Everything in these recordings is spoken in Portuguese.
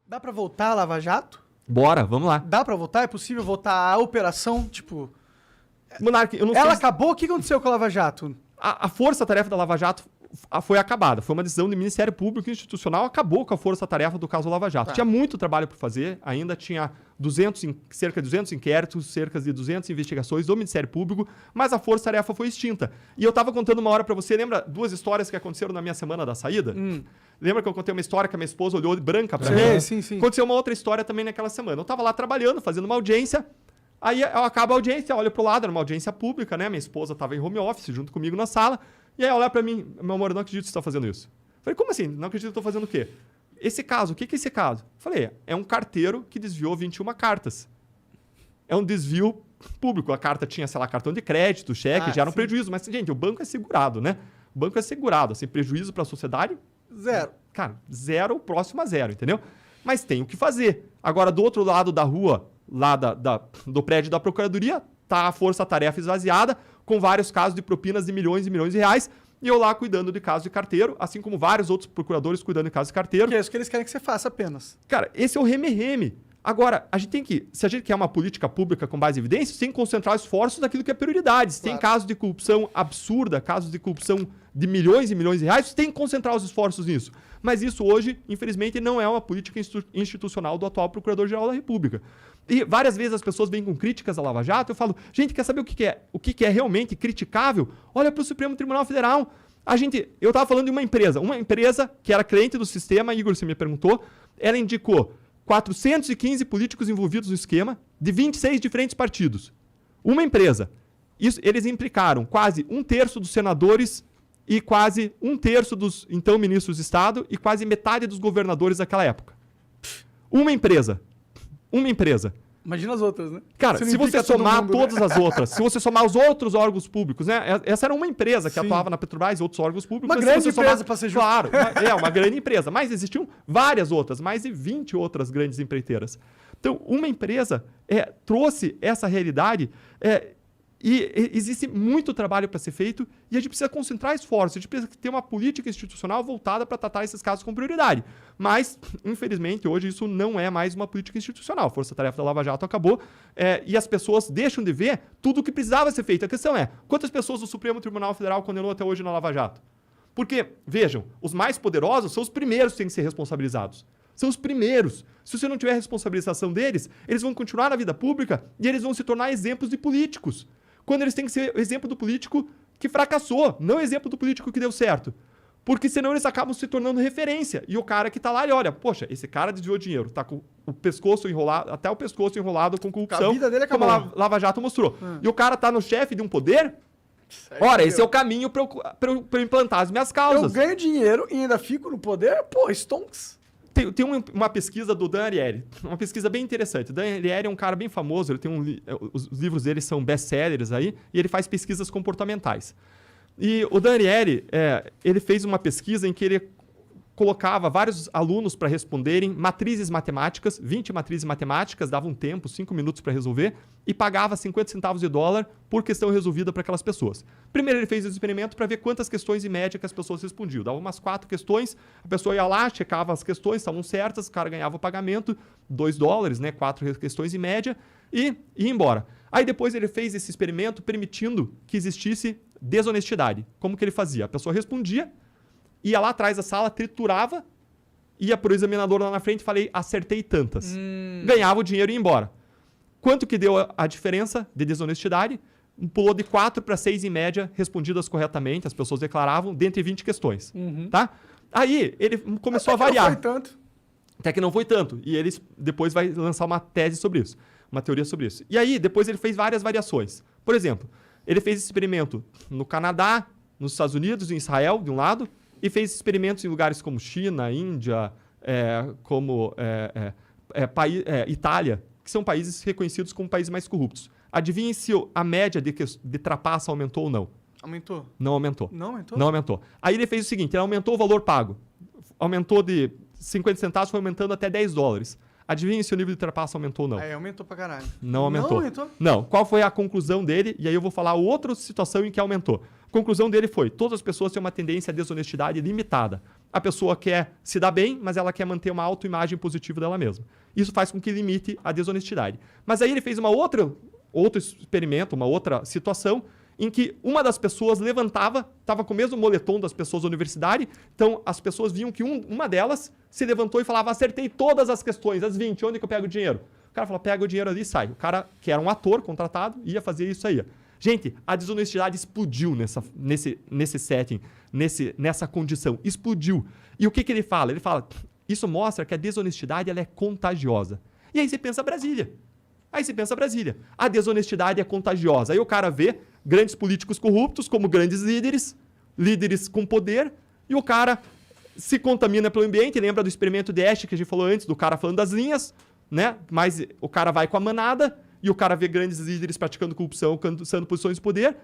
Dá pra voltar a Lava Jato? Bora, vamos lá. Dá pra voltar? É possível voltar a operação? Tipo, Monark, eu não ela sei acabou? O que aconteceu com a Lava Jato? A força-tarefa da Lava Jato foi acabada. Foi uma decisão do Ministério Público Institucional, acabou com a força-tarefa do caso Lava Jato. Tá. Tinha muito trabalho por fazer, ainda tinha cerca de 200 inquéritos, cerca de 200 investigações do Ministério Público, mas a força-tarefa foi extinta. E eu tava contando uma hora pra você, lembra duas histórias que aconteceram na minha semana da saída? Lembra que eu contei uma história que a minha esposa olhou branca pra mim? Sim. Aconteceu uma outra história também naquela semana. Eu tava lá trabalhando, fazendo uma audiência. Aí acaba a audiência, olho pro lado, era uma audiência pública, né? Minha esposa tava em home office junto comigo na sala. E aí olha pra mim, meu amor, eu não acredito que você tá fazendo isso. Falei, como assim? Não acredito que eu tô fazendo o quê? Esse caso, o que é esse caso? Falei, é um carteiro que desviou 21 cartas. É um desvio público. A carta tinha, sei lá, cartão de crédito, cheque, já era um prejuízo. Mas, gente, o banco é segurado, né? O banco é segurado. Assim, prejuízo pra sociedade... Zero. Cara, zero, próximo a zero, entendeu? Mas tem o que fazer. Agora, do outro lado da rua, lá do prédio da Procuradoria, tá a força-tarefa esvaziada, com vários casos de propinas de milhões e milhões de reais, e eu lá cuidando de caso de carteiro, assim como vários outros procuradores cuidando de caso de carteiro. Que é isso que eles querem que você faça apenas. Cara, esse é o reme-reme. Agora, a gente tem que, se a gente quer uma política pública com base em evidências, tem que concentrar esforços naquilo que é prioridade. Se tem casos de corrupção absurda, casos de corrupção de milhões e milhões de reais, tem que concentrar os esforços nisso. Mas isso hoje, infelizmente, não é uma política institucional do atual Procurador-Geral da República. E várias vezes as pessoas vêm com críticas à Lava Jato, eu falo, gente, quer saber o que é realmente criticável? Olha para o Supremo Tribunal Federal. Eu estava falando de uma empresa que era cliente do sistema, Igor, você me perguntou, ela indicou 415 políticos envolvidos no esquema, de 26 diferentes partidos. Uma empresa. Eles implicaram quase 1/3 dos senadores e quase 1/3 dos, então, ministros de Estado e quase metade dos governadores daquela época. Uma empresa. Imagina as outras, né? Cara, se você somar todas as outras, se você somar os outros órgãos públicos, né? Essa era uma empresa que atuava na Petrobras e outros órgãos públicos. Uma grande empresa para ser justo. Claro, uma grande empresa. Mas existiam várias outras, mais de 20 outras grandes empreiteiras. Então, uma empresa trouxe essa realidade e existe muito trabalho para ser feito e a gente precisa concentrar esforços, a gente precisa ter uma política institucional voltada para tratar esses casos com prioridade. Mas, infelizmente, hoje isso não é mais uma política institucional. A força-tarefa da Lava Jato acabou e as pessoas deixam de ver tudo o que precisava ser feito. A questão é, quantas pessoas o Supremo Tribunal Federal condenou até hoje na Lava Jato? Porque, vejam, os mais poderosos são os primeiros que têm que ser responsabilizados. São os primeiros. Se você não tiver responsabilização deles, eles vão continuar na vida pública e eles vão se tornar exemplos de políticos. Quando eles têm que ser o exemplo do político que fracassou, não o exemplo do político que deu certo. Porque senão eles acabam se tornando referência. E o cara que tá lá, ele olha, poxa, esse cara desviou dinheiro, tá com o pescoço enrolado, até o pescoço enrolado com corrupção, A vida dele como a Lava Jato mostrou. E o cara tá no chefe de um poder. Ora, esse é o caminho pra eu implantar as minhas causas. Eu ganho dinheiro e ainda fico no poder? Pô, stonks. Tem uma pesquisa do Dan Ariely, uma pesquisa bem interessante. O Dan Ariely é um cara bem famoso, ele tem os livros dele são best-sellers aí, e ele faz pesquisas comportamentais. E o Dan Ariely, ele fez uma pesquisa em que ele colocava vários alunos para responderem matrizes matemáticas, 20 matrizes matemáticas, dava um tempo, 5 minutos para resolver, e pagava 50 centavos de dólar por questão resolvida para aquelas pessoas. Primeiro ele fez o experimento para ver quantas questões em média que as pessoas respondiam. Dava umas 4 questões, a pessoa ia lá, checava as questões, estavam certas, o cara ganhava o pagamento, 2 dólares, né, 4 questões em média, e ia embora. Aí depois ele fez esse experimento permitindo que existisse desonestidade. Como que ele fazia? A pessoa respondia, ia lá atrás da sala, triturava, ia pro examinador lá na frente e falei, acertei tantas. Ganhava o dinheiro e ia embora. Quanto que deu a diferença de desonestidade? Pulou de 4 para 6 em média, respondidas corretamente, as pessoas declaravam, dentre 20 questões. Tá? Aí ele começou a variar. Não foi tanto. Até que não foi tanto. E ele depois vai lançar uma tese sobre isso, uma teoria sobre isso. E aí, depois ele fez várias variações. Por exemplo, ele fez experimento no Canadá, nos Estados Unidos, em Israel, de um lado, e fez experimentos em lugares como China, Índia, Itália, que são países reconhecidos como países mais corruptos. Adivinhem se a média de trapaça aumentou ou não. Aumentou? Não aumentou. Não aumentou? Não aumentou. Aí ele fez o seguinte, ele aumentou o valor pago. Aumentou de 50 centavos, foi aumentando até 10 dólares. Adivinhem se o nível de trapaça aumentou ou não. Aumentou pra caralho. Não aumentou. Não aumentou? Não. Qual foi a conclusão dele? E aí eu vou falar outra situação em que aumentou. A conclusão dele foi, todas as pessoas têm uma tendência à desonestidade limitada. A pessoa quer se dar bem, mas ela quer manter uma autoimagem positiva dela mesma. Isso faz com que limite a desonestidade. Mas aí ele fez outro experimento, uma outra situação, em que uma das pessoas levantava, estava com o mesmo moletom das pessoas da universidade, então as pessoas viam que uma delas se levantou e falava, acertei todas as questões, as 20, onde que eu pego o dinheiro? O cara falou, pega o dinheiro ali e sai. O cara, que era um ator contratado, ia fazer isso aí. Gente, a desonestidade explodiu nesse setting, nessa condição. Explodiu. E o que ele fala? Ele fala, isso mostra que a desonestidade ela é contagiosa. E aí você pensa Brasília. A desonestidade é contagiosa. Aí o cara vê grandes políticos corruptos como grandes líderes com poder, e o cara se contamina pelo ambiente. Lembra do experimento de Ash que a gente falou antes, do cara falando das linhas, né? Mas o cara vai com a manada, e o cara vê grandes líderes praticando corrupção, alcançando posições de poder.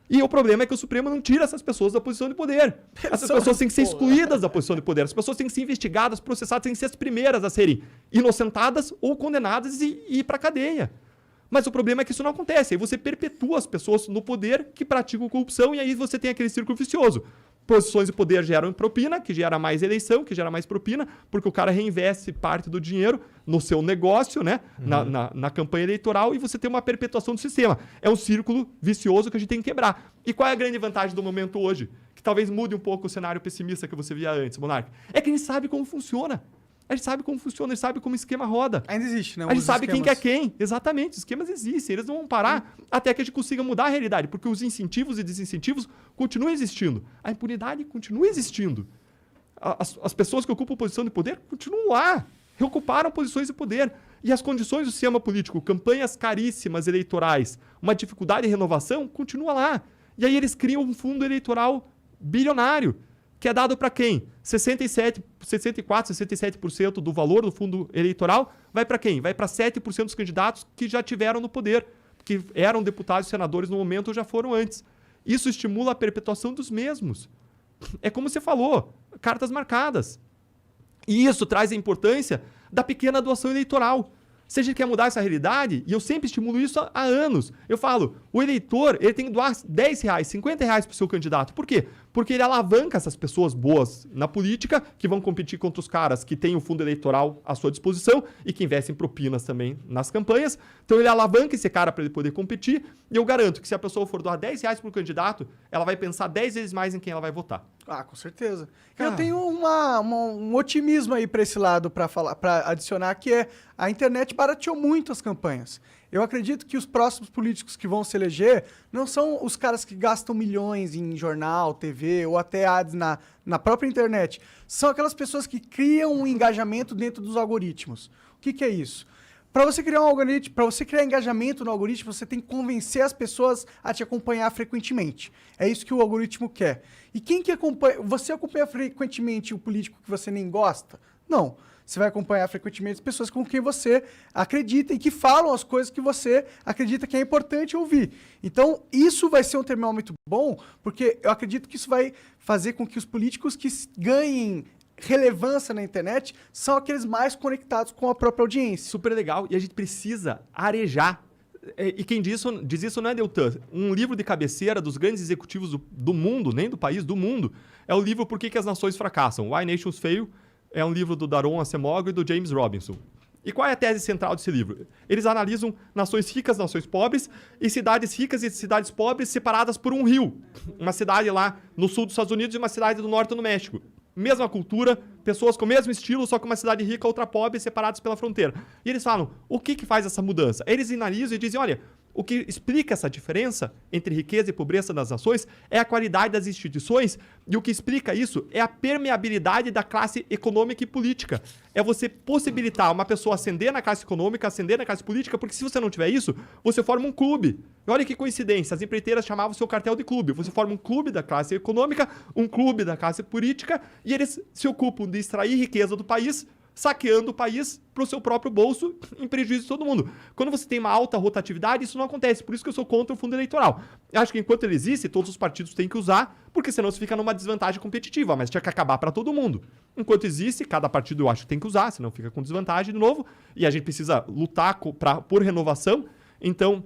E o problema é que o Supremo não tira essas pessoas da posição de poder. Essas pessoas têm que ser excluídas da posição de poder. As pessoas têm que ser investigadas, processadas, têm que ser as primeiras a serem inocentadas ou condenadas e ir para a cadeia. Mas o problema é que isso não acontece. Aí você perpetua as pessoas no poder que praticam corrupção e aí você tem aquele círculo vicioso. Posições de poder geram propina, que gera mais eleição, que gera mais propina, porque o cara reinveste parte do dinheiro no seu negócio, né? Na campanha eleitoral, e você tem uma perpetuação do sistema. É um círculo vicioso que a gente tem que quebrar. E qual é a grande vantagem do momento hoje? Que talvez mude um pouco o cenário pessimista que você via antes, Monark. É que a gente sabe como funciona. A gente sabe como funciona, a gente sabe como o esquema roda. Ainda existe, né? A gente sabe quem quer quem. Exatamente, os esquemas existem. Eles não vão parar até que a gente consiga mudar a realidade, porque os incentivos e desincentivos continuam existindo. A impunidade continua existindo. As pessoas que ocupam posição de poder continuam lá. Reocuparam posições de poder. E as condições do sistema político, campanhas caríssimas eleitorais, uma dificuldade de renovação, continua lá. E aí eles criam um fundo eleitoral bilionário, que é dado para quem? 64, 67% do valor do fundo eleitoral vai para quem? Vai para 7% dos candidatos que já tiveram no poder, que eram deputados e senadores no momento ou já foram antes. Isso estimula a perpetuação dos mesmos. É como você falou, cartas marcadas. E isso traz a importância da pequena doação eleitoral. Se a gente quer mudar essa realidade, e eu sempre estimulo isso há anos, eu falo, o eleitor ele tem que doar R$10, R$50 para o seu candidato. Por quê? Porque ele alavanca essas pessoas boas na política, que vão competir contra os caras que têm o fundo eleitoral à sua disposição e que investem propinas também nas campanhas. Então ele alavanca esse cara para ele poder competir, e eu garanto que se a pessoa for doar R$10 para o candidato, ela vai pensar 10 vezes mais em quem ela vai votar. Ah, com certeza. Cara, eu tenho um otimismo aí para esse lado para adicionar, que é a internet barateou muito as campanhas. Eu acredito que os próximos políticos que vão se eleger não são os caras que gastam milhões em jornal, TV ou até ads na própria internet. São aquelas pessoas que criam um engajamento dentro dos algoritmos. O que é isso? Para você criar um algoritmo, para você criar engajamento no algoritmo, você tem que convencer as pessoas a te acompanhar frequentemente. É isso que o algoritmo quer. E quem que acompanha? Você acompanha frequentemente o político que você nem gosta? Não. Você vai acompanhar frequentemente as pessoas com quem você acredita e que falam as coisas que você acredita que é importante ouvir. Então, isso vai ser um termômetro bom, porque eu acredito que isso vai fazer com que os políticos que ganhem relevância na internet são aqueles mais conectados com a própria audiência. Super legal. E a gente precisa arejar. E quem diz isso não é Deltan. Um livro de cabeceira dos grandes executivos do mundo, nem do país, do mundo, é o livro Por que as Nações Fracassam? Why Nations Fail. É um livro do Daron Acemoglu e do James Robinson. E qual é a tese central desse livro? Eles analisam nações ricas, nações pobres, e cidades ricas e cidades pobres separadas por um rio. Uma cidade lá no sul dos Estados Unidos e uma cidade do norte do México. Mesma cultura, pessoas com o mesmo estilo, só que uma cidade rica, outra pobre, separadas pela fronteira. E eles falam, o que faz essa mudança? Eles analisam e dizem, olha, o que explica essa diferença entre riqueza e pobreza das nações é a qualidade das instituições, e o que explica isso é a permeabilidade da classe econômica e política. É você possibilitar uma pessoa ascender na classe econômica, ascender na classe política, porque se você não tiver isso, você forma um clube. E olha que coincidência, as empreiteiras chamavam o seu cartel de clube. Você forma um clube da classe econômica, um clube da classe política, e eles se ocupam de extrair riqueza do país, saqueando o país para o seu próprio bolso, em prejuízo de todo mundo. Quando você tem uma alta rotatividade, isso não acontece. Por isso que eu sou contra o fundo eleitoral. Eu acho que enquanto ele existe, todos os partidos têm que usar, porque senão você fica numa desvantagem competitiva, mas tinha que acabar para todo mundo. Enquanto existe, cada partido eu acho que tem que usar, senão fica com desvantagem de novo, e a gente precisa lutar por renovação. Então,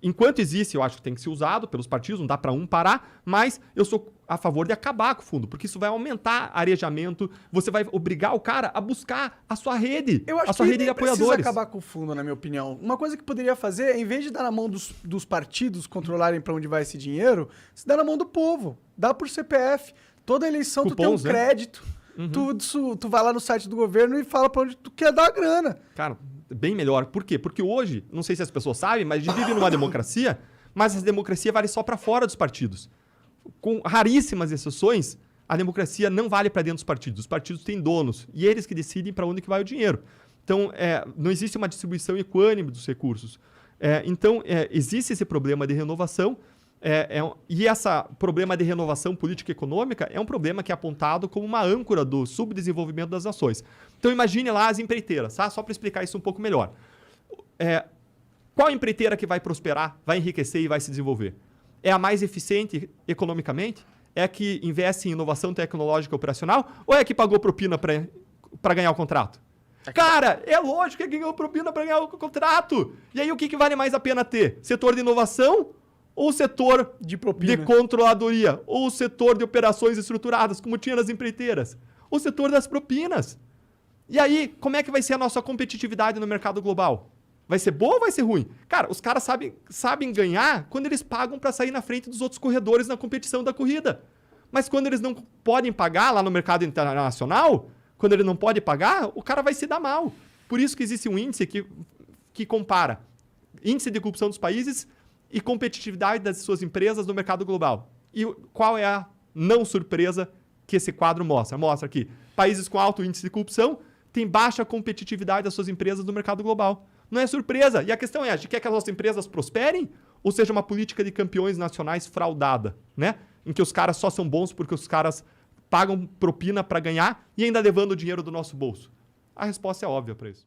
enquanto existe, eu acho que tem que ser usado pelos partidos, não dá para um parar, mas eu sou a favor de acabar com o fundo, porque isso vai aumentar arejamento, você vai obrigar o cara a buscar a sua rede, Eu acho a sua que rede de nem precisa apoiadores. acabar com o fundo, na minha opinião. Uma coisa que poderia fazer, em vez de dar na mão dos partidos controlarem para onde vai esse dinheiro, se dá na mão do povo. Dá por CPF. Toda eleição tu tem um Cupons, né? crédito. Tu vai lá no site do governo e fala para onde tu quer dar a grana. Cara, bem melhor. Por quê? Porque hoje, não sei se as pessoas sabem, mas a gente vive numa democracia, mas essa democracia vale só para fora dos partidos. Com raríssimas exceções, a democracia não vale para dentro dos partidos. Os partidos têm donos e eles que decidem para onde que vai o dinheiro. Então, não existe uma distribuição equânime dos recursos. Então, existe esse problema de renovação e esse problema de renovação política e econômica é um problema que é apontado como uma âncora do subdesenvolvimento das nações. Então, imagine lá as empreiteiras, tá? Só para explicar isso um pouco melhor. Qual empreiteira que vai prosperar, vai enriquecer e vai se desenvolver? É a mais eficiente economicamente? É a que investe em inovação tecnológica operacional? Ou é a que pagou propina para ganhar o contrato? Cara, é lógico que ganhou propina para ganhar o contrato. E aí o que vale mais a pena ter? Setor de inovação ou setor De propina. de controladoria? Ou setor de operações estruturadas, como tinha nas empreiteiras? O setor das propinas. E aí, como é que vai ser a nossa competitividade no mercado global? Vai ser boa ou vai ser ruim? Cara, os caras sabem ganhar quando eles pagam para sair na frente dos outros corredores na competição da corrida. Mas quando eles não podem pagar lá no mercado internacional, quando ele não pode pagar, o cara vai se dar mal. Por isso que existe um índice que compara índice de corrupção dos países e competitividade das suas empresas no mercado global. E qual é a não surpresa que esse quadro mostra? Mostra que países com alto índice de corrupção têm baixa competitividade das suas empresas no mercado global. Não é surpresa. E a questão é, a gente quer que as nossas empresas prosperem ou seja uma política de campeões nacionais fraudada, né? Em que os caras só são bons porque os caras pagam propina para ganhar e ainda levando o dinheiro do nosso bolso? A resposta é óbvia para isso.